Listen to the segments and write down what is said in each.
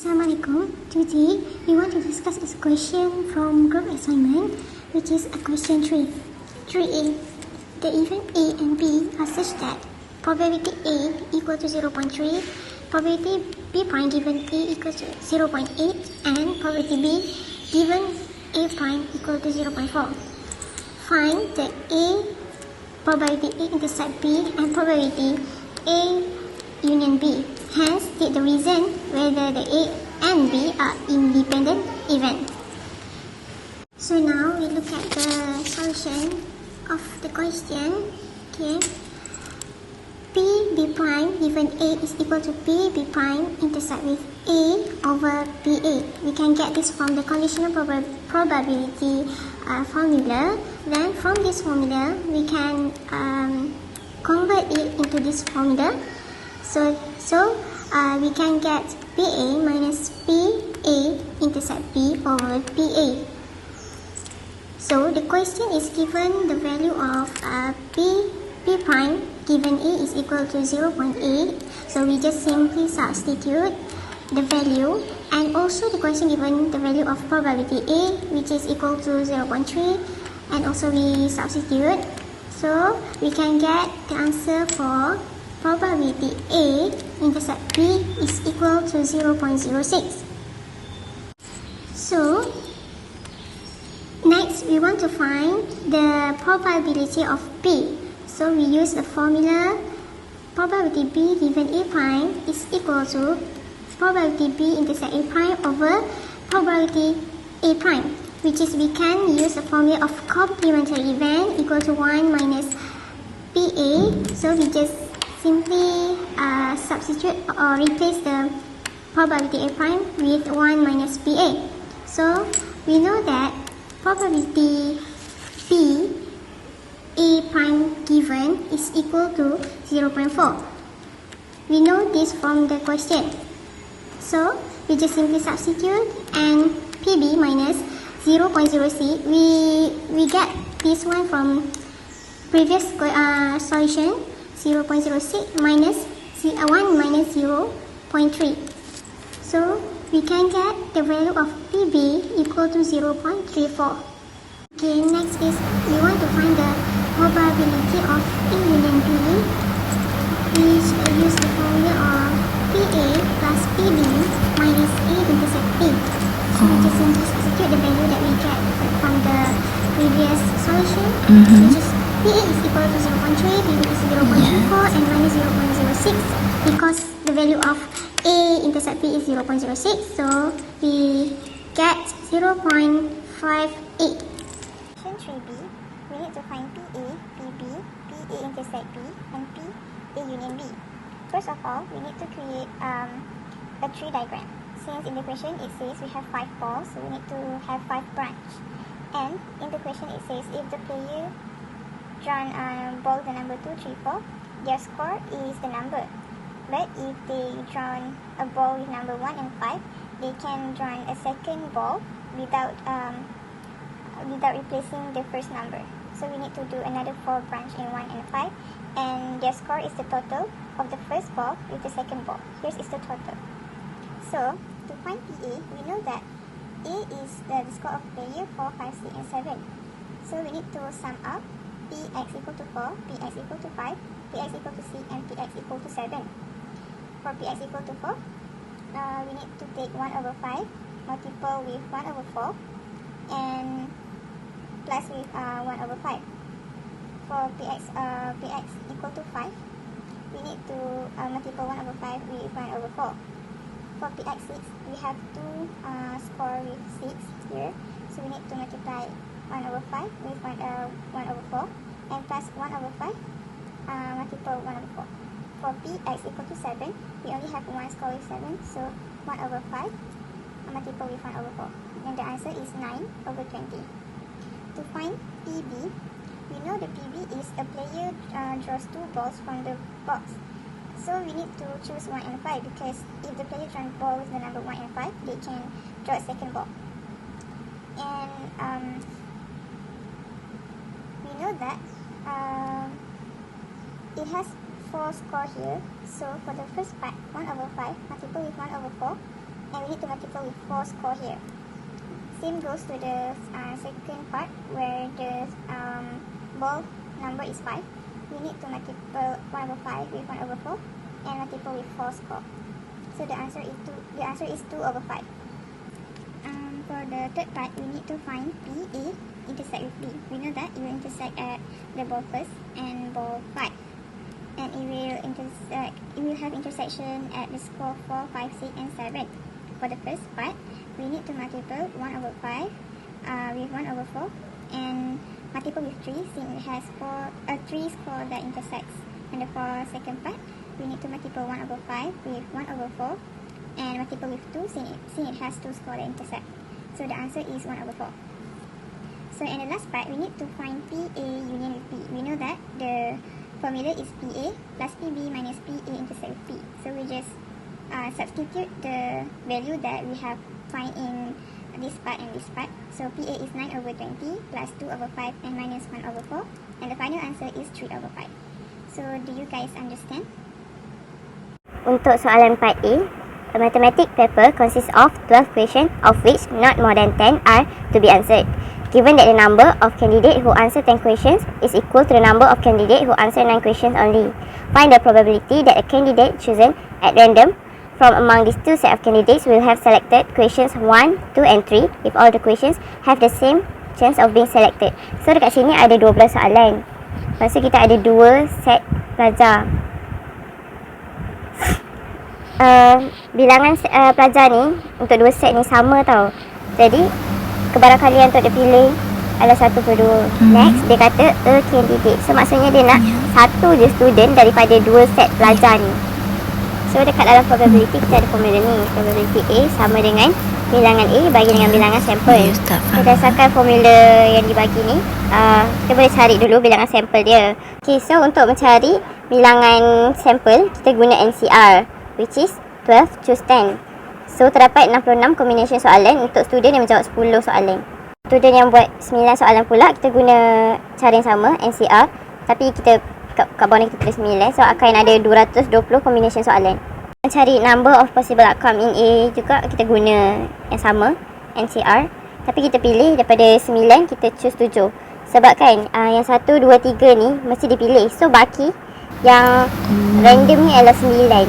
Assalamualaikum. Today we want to discuss this question from group assignment, which is a question 3. 3a. The event A and B are such that probability A equal to 0.3, probability B prime given A equal to 0.8, and probability B given A prime equal to 0.4. Find the A probability A intercept B and probability A union B. Hence, state the reason whether the A and B are independent events. So now we look at the solution of the question. Okay, B prime given A is equal to B prime intersect with A over BA. We can get this from the conditional probability formula. Then from this formula, we can convert it into this formula. So we can get BA minus BA intercept B over BA. So the question is given the value of B prime given A is equal to 0.8. So we just simply substitute the value, and also the question given the value of probability A, which is equal to 0.3, and also we substitute. So we can get the answer for probability A intercept B is equal to 0.06. So next we want to find the probability of B. So we use the formula probability B given A prime is equal to probability B intercept A prime over probability A prime, which is we can use the formula of complementary event equal to 1 minus BA. So we just simply substitute or replace the probability A prime with 1 minus BA. So we know that probability B A prime given is equal to 0.4. We know this from the question. So we just simply substitute, and PB minus 0.06. We get this one from previous solution. 0.06 minus 1 minus 0.3. So we can get the value of PB equal to 0.34. Okay, next is we want to find the probability of A union B, which use the formula of PA plus PB minus A intercept B. So we just simply substitute the value that we get from the previous solution, which is PA is equal to 0.3, PB is 0.34, and minus 0.06, because the value of A intercept B is 0.06, so we get 0.58. Question 3b, we need to find PA, PB, PA intercept B, and PA union B. First of all, we need to create a tree diagram. Since in the question it says we have 5 balls, so we need to have 5 branches. And in the question it says if the player drawn ball the number 2, 3, 4, their score is the number. But if they drawn a ball with number 1 and 5, they can draw a second ball without replacing the first number. So we need to do another 4 branch in 1 and 5, and their score is the total of the first ball with the second ball. Here is the total. So to find PA, we know that A is the score of player 4, 5, 6, and 7. So we need to sum up Px equal to 4, Px equal to 5, Px equal to 6, and Px equal to 7. For Px equal to 4, we need to take 1 over 5, multiple with 1 over 4, and plus with 1 over 5. For Px equal to 5, we need to multiple 1 over 5 with 1 over 4. For Px6, we have to score with 6 here, so we need to multiply 1 over 5 with 1 over 4, and plus 1 over 5 multiple 1 over 4. For Px equal to 7, we only have 1 score with 7, so 1 over 5 multiple with 1 over 4. And the answer is 9 over 20. To find PB, we know the PB is a player draws 2 balls from the box. So we need to choose 1 and 5, because if the player draws ball with the number 1 and 5, they can draw a second ball. And we know that it has 4 score here. So for the first part, 1 over 5 multiple with 1 over 4, and we need to multiply with 4 score here. Same goes to the second part where the ball number is 5. We need to multiply 1 over 5 with 1 over 4 and multiply with 4 score. So the answer is 2. The answer is 2 over 5. For the third part, we need to find PA intersect with B. We know that it will intersect at the ball first and ball 5, and it will have intersection at the score 4, 5, 6 and 7. For the first part, we need to multiply 1 over 5 with 1 over 4 and multiply with 3 since it has 3 score that intersects. And for second part, we need to multiply 1 over 5 with 1 over 4 and multiply with 2 since it has 2 score that intersect. So the answer is 1 over 4. So in the last part, we need to find PA union with P. We know that the formula is PA plus PB minus PA intersect with P. So we just substitute the value that we have find in this part and this part. So PA is 9 over 20 plus 2 over 5 and minus 1 over 4. And the final answer is 3 over 5. So do you guys understand? Untuk soalan part A, a mathematics paper consists of 12 questions, of which not more than 10 are to be answered. Given that the number of candidates who answer 10 questions is equal to the number of candidates who answer 9 questions only, find the probability that a candidate chosen at random from among these two set of candidates will have selected questions 1, 2 and 3 if all the questions have the same chance of being selected. So dekat sini ada 12 soalan. Lepas tu kita ada 2 set pelajar. Bilangan pelajar ni untuk 2 set ni sama tau. Jadi kebarangkalian untuk dia pilih adalah 1/2. Next, dia kata a candidate. So maksudnya dia nak satu je student daripada 2 set pelajar ni. So dekat dalam probability kita ada formula ni. Probability A sama dengan bilangan A bagi dengan bilangan sampel. Berdasarkan formula yang dibagi ni, kita boleh cari dulu bilangan sampel dia. Okay, so untuk mencari bilangan sampel, kita guna NCR, which is 12 choose 10. So terdapat 66 combination soalan untuk student yang menjawab 10 soalan. Student yang buat 9 soalan pula, kita guna cara yang sama, NCR. Tapi kita kat bawah ni kita tulis 9. So akan ada 220 combination soalan. Mencari number of possible outcome in A juga kita guna yang sama, NCR. Tapi kita pilih daripada 9, kita choose 7. Sebab kan yang 1, 2, 3 ni mesti dipilih. So baki yang random ni adalah 9.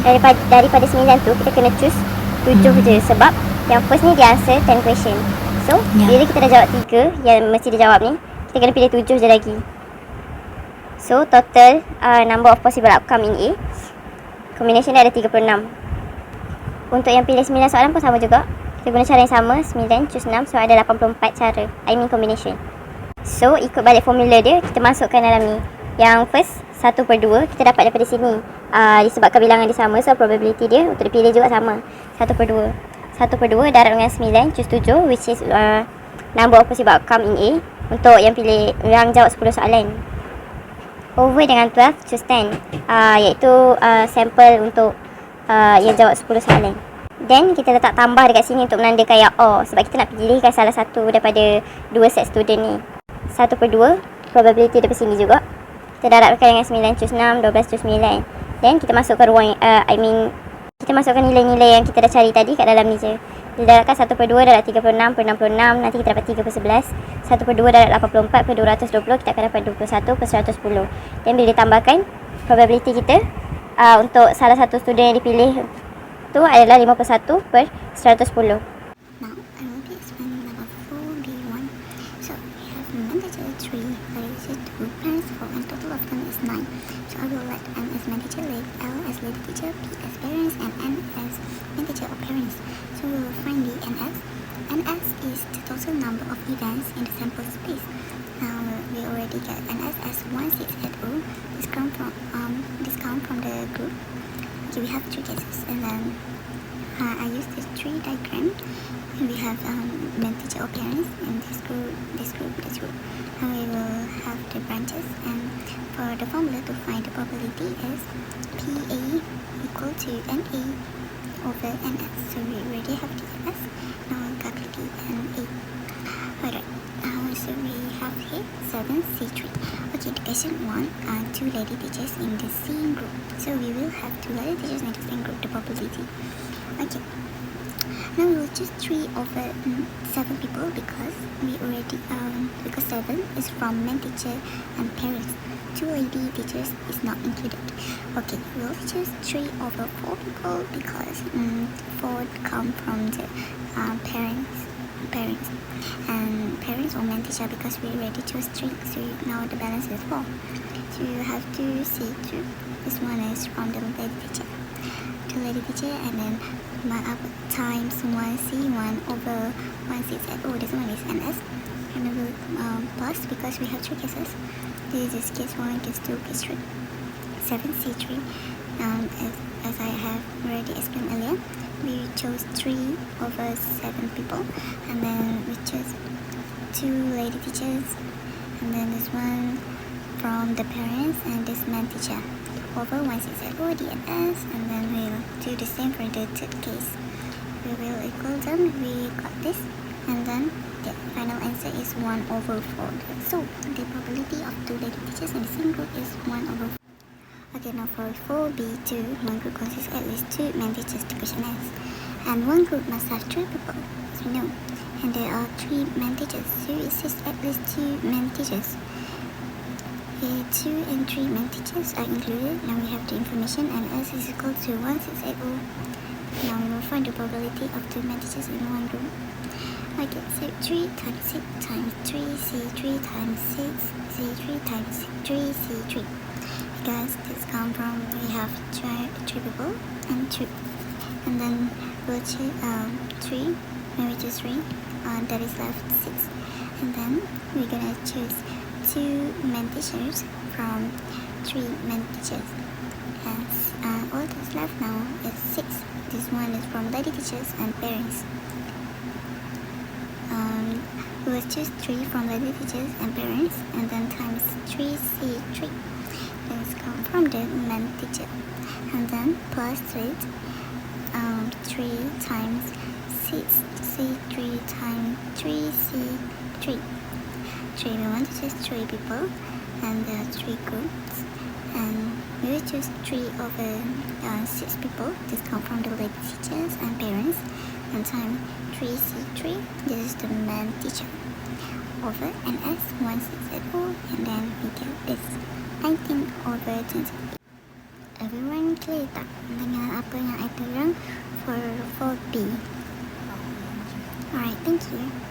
Daripada 9 tu kita kena choose 7 je. Sebab yang first ni dia answer 10 question. So bila kita dah jawab 3 yang mesti dia jawab ni, kita kena pilih 7 je lagi. So total number of possible outcome in A, combination dia ada 36. Untuk yang pilih 9 soalan pun sama juga. Kita guna cara yang sama, 9 choose 6. So ada 84 cara, combination. So ikut balik formula dia, kita masukkan dalam ni. Yang first 1/2 kita dapat daripada sini. Disebabkan bilangan dia sama, so probability dia untuk dipilih juga sama, 1/2. 1/2 darab dengan 9 choose 7, which is number of possible outcome in A. Untuk yang pilih yang jawab 10 soalan, over dengan 12 choose 10, iaitu sampel untuk yang jawab 10 soalan. Then kita letak tambah dekat sini untuk menandakan yang OR, sebab kita nak pilihkan salah satu daripada 2 set student ni. 1/2 probability daripada sini juga. Kita darabkan dengan 9 choose 6, 12 choose 9. Then kita masukkan ruang kita masukkan nilai-nilai yang kita dah cari tadi kat dalam ni je. Didarabkan 1/2 darab 36/66, nanti kita dapat 3/11. 1/2 darab 84/220, kita akan dapat 21/110. Dan bila ditambahkan, probability kita untuk salah satu student yang dipilih tu adalah 51/110. Now, I will be explaining number 4B1. So, we have manager 3, Nuralisa 2, parents 4, and total of them is 9. So, I will let M as manager, L as lady teacher, P as parents, and N as manager of parents. So, we will find the NS. NS is the total number of events in the sample space. Now, we already get NS as 1680. Discount from the group. Okay, we have 3 cases, and then I use this tree diagram. And we have the teacher or parents in this group. And we will have the branches, and for the formula to find the probability is PA equal to NA over NS. So we already have the NS. Now we calculate the NA. Alright, so we have here 7C3. Okay, the question 1 are 2 lady teachers in the same group. So we will have 2 lady teachers in the same group, the probability. Okay. Now we will choose 3 over 7 people because we already because 7 is from main teacher and parents. 2 lady teachers is not included. Okay, we'll choose 3 over 4 people because 4 come from the parents and parents or main teacher because we already chose 3, so now the balance is 4. So you have to see 2. This one is from the lady teacher. The lady teacher, and then times 1C1 over 160. This one is NS. And we will plus because we have 3 cases. This is case 1, case 2, case 3. 7C3. As I have already explained earlier, we chose 3 over 7 people, and then we chose 2 lady teachers, and then this one from the parents and this main teacher over 160 DNS, and then we'll do the same for the third case. We will equal them. We got this, and then the final answer is 1 over 4. So the probability of 2 lady teachers in the same group is 1 over 4. Okay, now for 4B2, one group consists at least 2 main teachers. The question is, and one group must have 3 people, as we know, and there are 3 main teachers, so it says at least 2 main teachers. Here 2 and 3 main teachers are included. Now we have the information, and S is equal to 1680. Now we will find the probability of 2 main teachers in one group. Okay, so 3 times 6 times 3 C3 times 6 C3 times 3 C3. Because this come from, we have 3 people and 2, and then we'll choose 3. When we choose 3, that is left 6, and then we're gonna choose 2 main teachers from 3 main teachers, and all that's left now is 6. This one is from lady teachers and parents. We will choose 3 from lady teachers and parents, and then times 3C3. This come from the main teacher, and then plus 3 times 6C3 times 3C3. 3, we want to choose 3 people, and there are 3 groups, and we will choose 3 over 6 people. This come from the lady teachers and parents, and time 3C3. This is the main teacher over NS 1680, and then we get this 19 over 20. Everyone clear tak dengan apa yang I bilang for 4B? Alright, thank you.